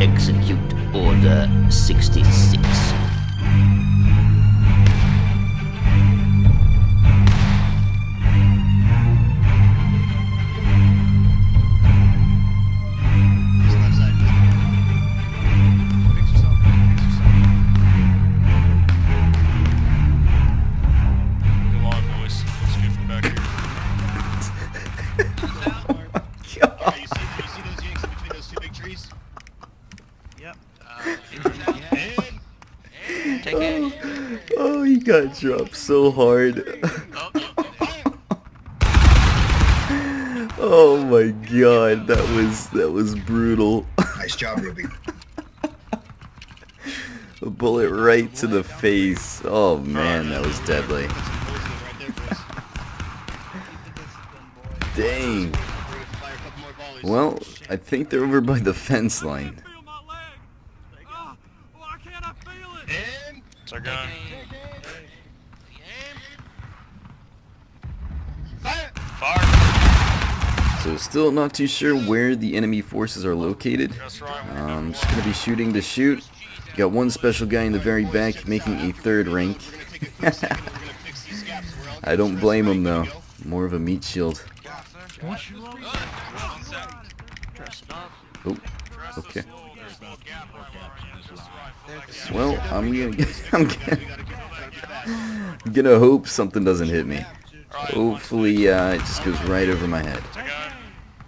Execute Order 66. Oh, he got dropped so hard. Oh my god, that was brutal. Nice job, Ruby. A bullet right to the face. Oh man, that was deadly. Dang. Well, I think they're over by the fence line. It's our gun. Fire! So still not too sure where the enemy forces are located. Just gonna be shooting to shoot. Got one special guy in the very back making a third rank. I don't blame him though. More of a meat shield. Oh, okay. Well, I'm gonna hope something doesn't hit me. Hopefully, it just goes right over my head.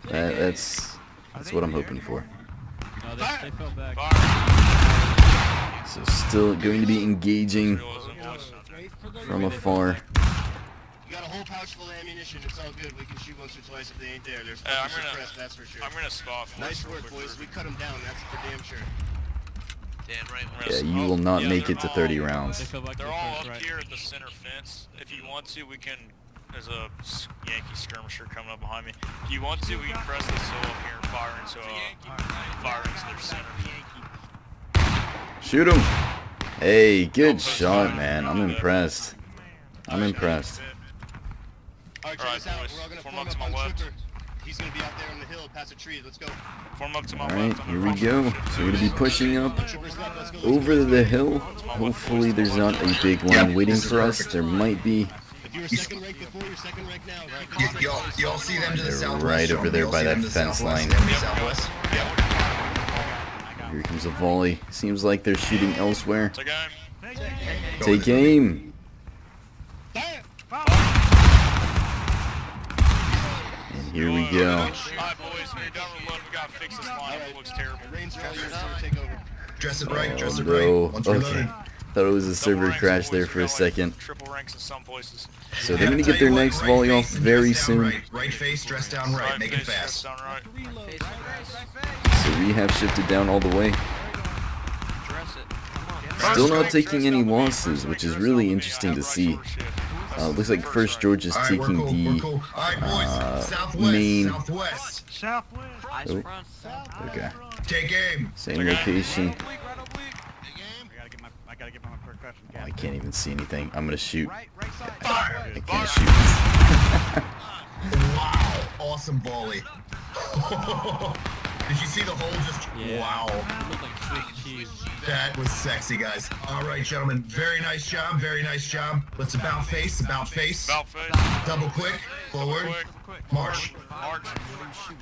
That's what I'm hoping for. So still going to be engaging from afar. You got a whole pouch full of ammunition. It's all good. We can shoot once or twice if they ain't there. There's that's for sure. I'm gonna spot for nice work, boys. We cut them down. That's for damn sure. Damn right. Yeah, you will not make it to 30 rounds. They're all up here at the center fence. If you want to, we can. There's a Yankee skirmisher coming up behind me. If you want to, we can press this hill up here and fire into their center. Shoot him! Hey, good shot, man. I'm impressed. I'm impressed. Alright, check this out. We're all gonna form up on the trooper. He's gonna be out there on the hill past a tree. Let's go. Form up to my Alright, left. here we go. So we're gonna be pushing up over the hill. Hopefully there's not a big line waiting for us. There might be. If you were second rank before, you're second rank now. Y'all see them to the They're southwest. right over there by that fence line. Here comes a volley. Seems like they're shooting elsewhere. Take aim. And here we go. Alright, boys, when you're done reloading, we gotta fix this line. It looks terrible. Dress it right, dress it bro. right. Once we're Okay. loaded. Thought it was a server crash there for a second. Triple ranks in some places. So they're gonna get their next volley off very soon. Right face, dress down right, make it fast. So we have shifted down all the way. Still not taking any losses, which is really interesting to see. Looks like First George is taking the main. Oh, okay. Take aim. Same location. Oh, I can't even see anything. I'm gonna shoot. Fire. I can't shoot. Wow, awesome volley. Did you see the hole just, wow. That was sexy, guys. All right, gentlemen, very nice job, very nice job. Let's about face. Double quick, forward, march.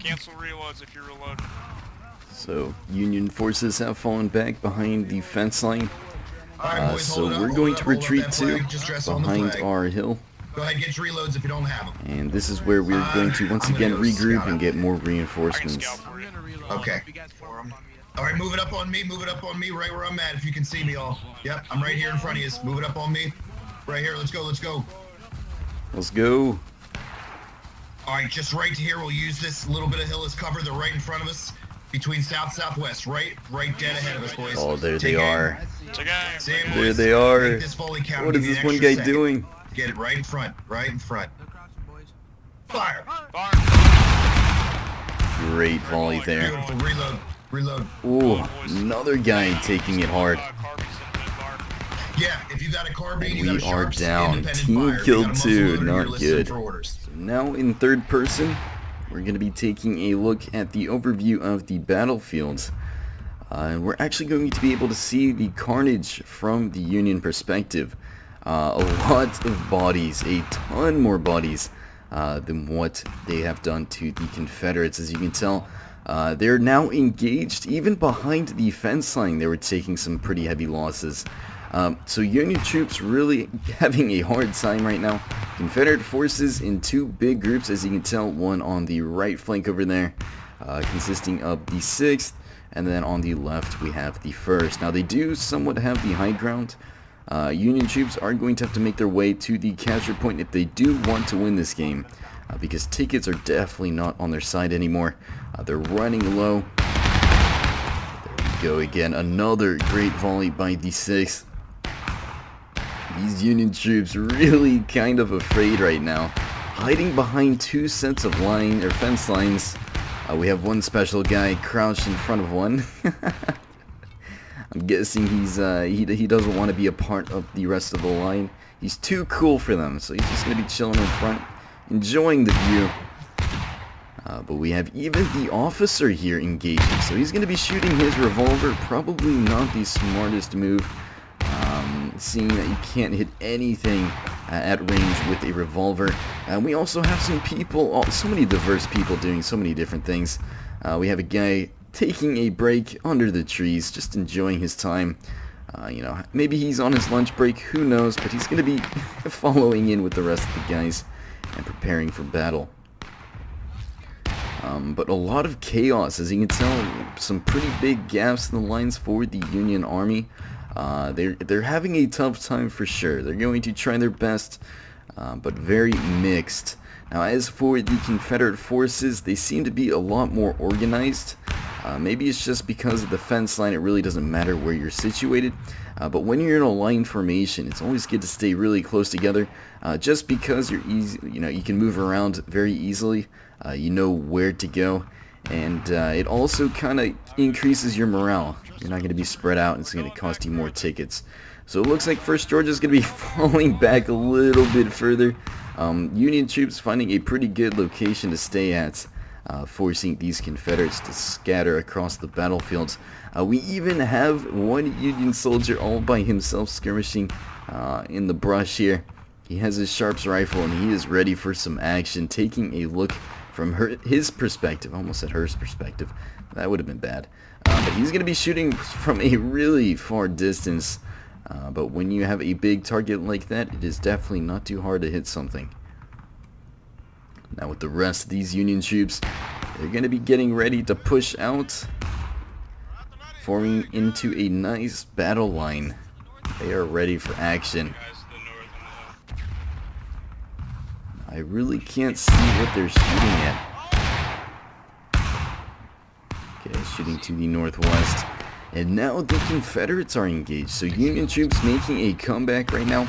Cancel reloads if you're reloading. So, Union forces have fallen back behind the fence line. So we're going to retreat to behind our hill. Go ahead, get your reloads if you don't have them. And this is where we're going to once again regroup and get more reinforcements. Okay. All right, move it up on me, right where I'm at, if you can see me all. Yep, I'm right here in front of you. Move it up on me. Right here, let's go. Let's go. All right, just right here, we'll use this little bit of hill as cover. They're right in front of us, between southwest, right dead ahead of us, boys. Oh, there they are. There they are. What is this one guy doing? Get it right in front, Fire. Great volley there. Beautiful, reload. Ooh, another guy taking it hard. Yeah, if you got a carbine, you got We a are sharp down. independent Team fire. kill You got a muzzle 2, loader, you're not listening good. for orders. So now in third person, we're going to be taking a look at the overview of the battlefields. And we're actually going to be able to see the carnage from the Union perspective. A lot of bodies, a ton more bodies than what they have done to the Confederates. As you can tell, they're now engaged even behind the fence line. They were taking some pretty heavy losses. So Union troops really having a hard time right now. Confederate forces in two big groups, as you can tell, one on the right flank over there, consisting of the 6th, and then on the left we have the 1st. Now they do somewhat have the high ground. Union troops are going to have to make their way to the capture point if they do want to win this game, because tickets are definitely not on their side anymore. They're running low. There we go again, another great volley by the 6th. These Union troops really kind of afraid right now, hiding behind two sets of line or fence lines. We have one special guy crouched in front of one. I'm guessing he doesn't want to be a part of the rest of the line. He's too cool for them, so he's just gonna be chilling in front, enjoying the view. But we have even the officer here engaging, so he's gonna be shooting his revolver. Probably not the smartest move, seeing that you can't hit anything at range with a revolver. We also have some people, so many diverse people doing so many different things. We have a guy taking a break under the trees, just enjoying his time. You know, maybe he's on his lunch break, who knows, but he's going to be following in with the rest of the guys and preparing for battle. But a lot of chaos, as you can tell, some pretty big gaps in the lines for the Union Army. They're having a tough time for sure. They're going to try their best, but very mixed. Now, as for the Confederate forces, they seem to be a lot more organized. Maybe it's just because of the fence line. It really doesn't matter where you're situated. But when you're in a line formation, it's always good to stay really close together. Just because you're easy, you know, you can move around very easily. You know where to go, and it also kind of increases your morale. You're not going to be spread out, and it's going to cost you more tickets. So it looks like 1st Georgia is going to be falling back a little bit further. Union troops finding a pretty good location to stay at, forcing these Confederates to scatter across the battlefields. We even have one Union soldier all by himself skirmishing in the brush here. He has his Sharps rifle and he is ready for some action, taking a look from his perspective. I almost said hers perspective. That would have been bad. But he's going to be shooting from a really far distance. But when you have a big target like that, it is definitely not too hard to hit something. Now with the rest of these Union troops, they're going to be getting ready to push out, forming into a nice battle line. They are ready for action. I really can't see what they're shooting at. Okay, shooting to the northwest. And now the Confederates are engaged. So Union troops making a comeback right now.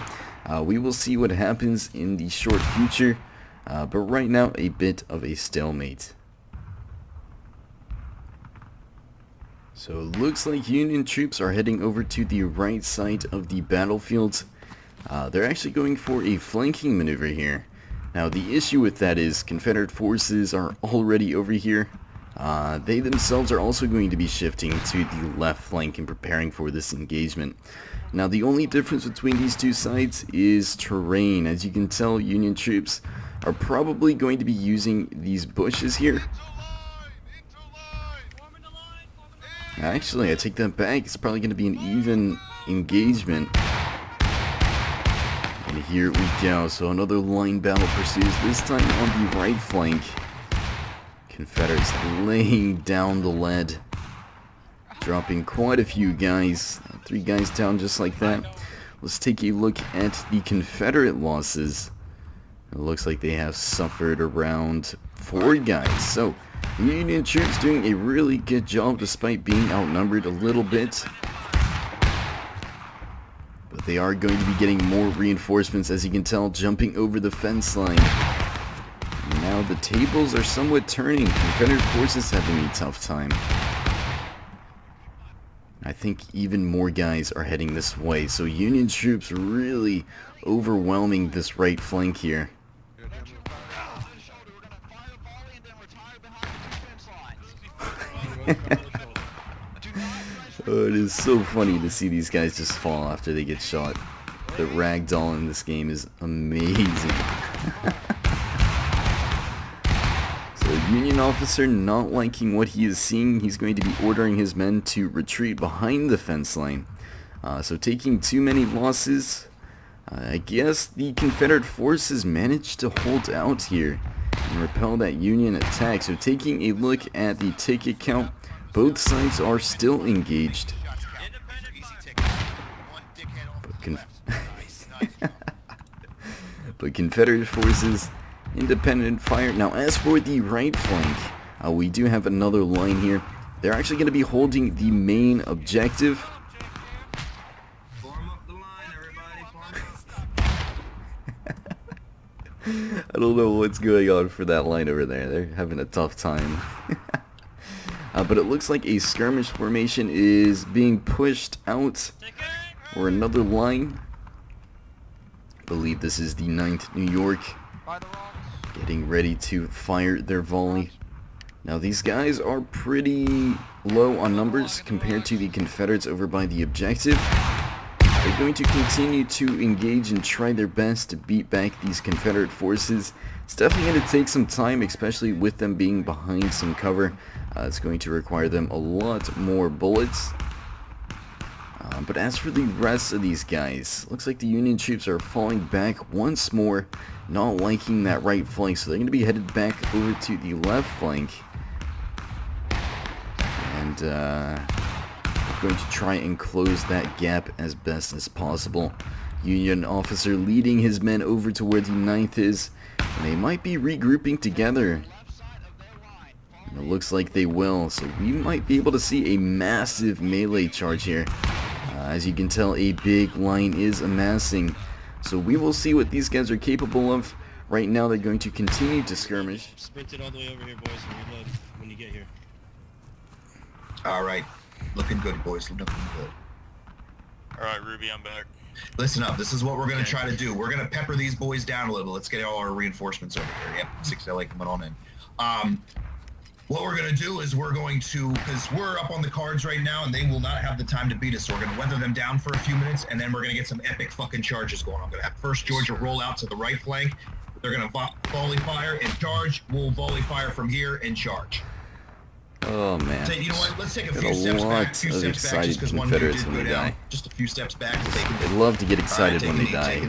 We will see what happens in the short future. But right now, a bit of a stalemate. So it looks like Union troops are heading over to the right side of the battlefield. They're actually going for a flanking maneuver here. Now the issue with that is Confederate forces are already over here. They themselves are also going to be shifting to the left flank and preparing for this engagement. Now the only difference between these two sides is terrain. As you can tell, Union troops are probably going to be using these bushes here. Actually, I take that back. It's probably going to be an even engagement. And here we go. So another line battle pursues, this time on the right flank. Confederates laying down the lead, dropping quite a few guys. 3 guys down just like that. Let's take a look at the Confederate losses. It looks like they have suffered around 4 guys. So Union troops doing a really good job despite being outnumbered a little bit. But they are going to be getting more reinforcements, as you can tell, jumping over the fence line. Now the tables are somewhat turning. Confederate forces having a tough time. I think even more guys are heading this way. So Union troops really overwhelming this right flank here. Oh, it is so funny to see these guys just fall after they get shot. The ragdoll in this game is amazing. So, Union officer not liking what he is seeing, he's going to be ordering his men to retreat behind the fence line. So taking too many losses, I guess the Confederate forces managed to hold out here and repel that Union attack. So taking a look at the ticket count, both sides are still engaged. But Confederate forces, independent fire. Now as for the right flank, we do have another line here. They're actually going to be holding the main objective. I don't know what's going on for that line over there. They're having a tough time. But it looks like a skirmish formation is being pushed out for another line. I believe this is the 9th New York getting ready to fire their volley. Now these guys are pretty low on numbers compared to the Confederates over by the objective. They're going to continue to engage and try their best to beat back these Confederate forces. It's definitely going to take some time, especially with them being behind some cover. It's going to require them a lot more bullets. But as for the rest of these guys, looks like the Union troops are falling back once more, not liking that right flank, so they're going to be headed back over to the left flank. And going to try and close that gap as best as possible. Union officer leading his men over to where the 9th is, and they might be regrouping together. And it looks like they will, so we might be able to see a massive melee charge here. As you can tell, a big line is amassing, so we will see what these guys are capable of. Right now they're going to continue to skirmish. Sprint it all the way over here, boys, and reload when you get here. Alright. Looking good, boys. Looking good. Alright, Ruby, I'm back. Listen up. This is what we're going to try to do. We're going to pepper these boys down a little. Let's get all our reinforcements over here. Yep, 6 LA coming on in. What we're going to do is we're going to, because we're up on the cards right now, and they will not have the time to beat us, so we're going to weather them down for a few minutes, and then we're going to get some epic fucking charges going on. I'm going to have 1st Georgia roll out to the right flank. They're going to volley fire and charge. We'll volley fire from here and charge. Oh man. So, you know what? Let's take a few steps back. Just because one dude did go down. Just a few steps back. They love to get excited when they die.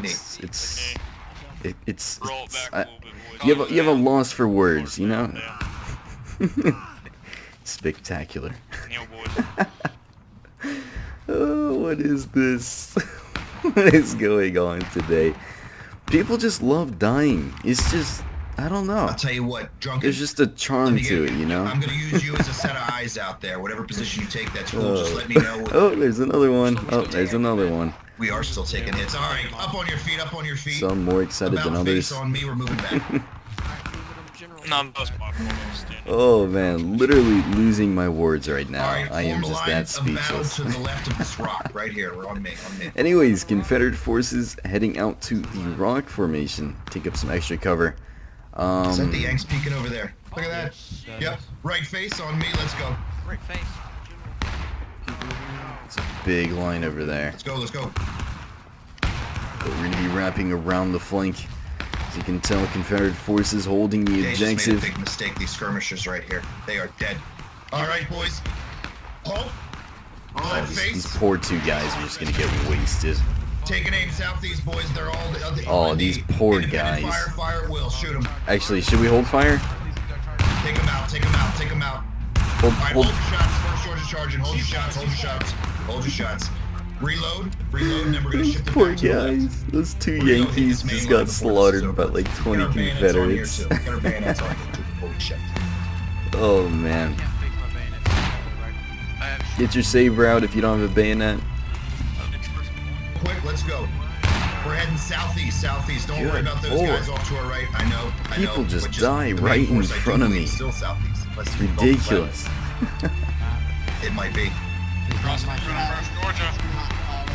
You have a loss for words, you know. Spectacular. Oh, what is this? What is going on today? People just love dying. It's just, I don't know. I'll tell you what, Drunken. There's just a charm to it, you know? I'm going to use you as a set of eyes out there. Whatever position you take, that's cool. Just let me know. Oh, there's another one. Oh, there's another one. We are still taking hits. All right, up on your feet, up on your feet. Some more excited than others. On me, we're moving back. Oh man, literally losing my words right now. Right, I am just that speechless. To the left of this rock, right here. We're on me. Anyways, Confederate forces heading out to the rock formation. Take up some extra cover. Is that the Yanks peeking over there? Look at that. Yep. Right face on me. Let's go. Right face. It's a big line over there. Let's go. Let's go. But we're going to be wrapping around the flank. As you can tell, Confederate forces holding the objective. Just made a big mistake. These skirmishers right here. They are dead. All right, boys. Hold. Oh, these poor 2 guys are just going to get wasted. Taking aim southeast, boys. They're all. Oh, these poor guys. Fire at will. Shoot them. Actually, should we hold fire? Take them out. Take them out. Take them out. Hold your shots. 1st Georgia charging. Hold your shots. Hold your shots. Hold your shots. Reload, and then we're gonna shift it poor back to guys. Those 2 Yankees just got slaughtered by like 20 Confederates. Oh man. Get your saber out if you don't have a bayonet. Quick, let's go. We're heading southeast. Don't worry about those guys off to our right. I know. People just die right in front of me. Still southeast. It's ridiculous. It might be.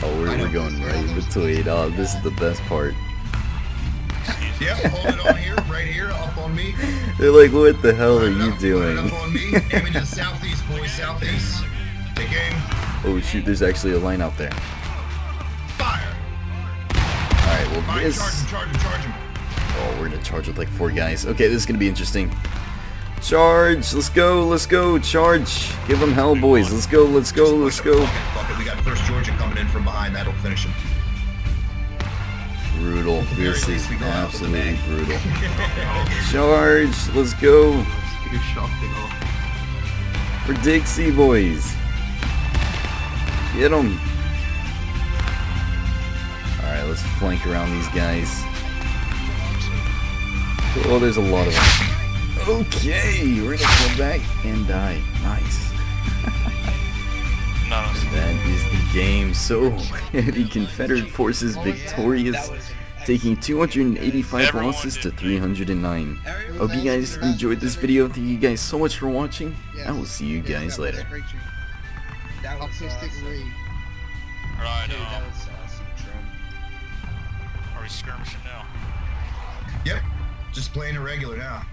Oh, we're going right in between. Oh, this is the best part. Yep, hold it on here, right here, up on me. They're like, what the hell are you doing? Right up on me. Aiming to the southeast, boys, southeast. Take aim. Oh shoot, there's actually a line out there. Fire! Alright, well Alright, this... charge him. Oh, we're gonna charge with like 4 guys. Okay, this is gonna be interesting. Charge! Let's go! Charge! Give them hell, boys. Let's go! Fuck it. We got First Georgia coming in from behind. That'll finish him. Brutal. This is we go out with a absolutely bang. brutal. Charge! Let's go! For Dixie, boys. Get them. Alright, let's flank around these guys. Oh, there's a lot of them. Okay, we're gonna come back and die. Nice. Nice. That is the game. So, the Confederate forces victorious, taking 285 losses to 309. Hope you guys enjoyed this video. Thank you guys so much for watching. I will see you guys later. That was Right, awesome. are we skirmishing now? Yep. Just playing irregular now.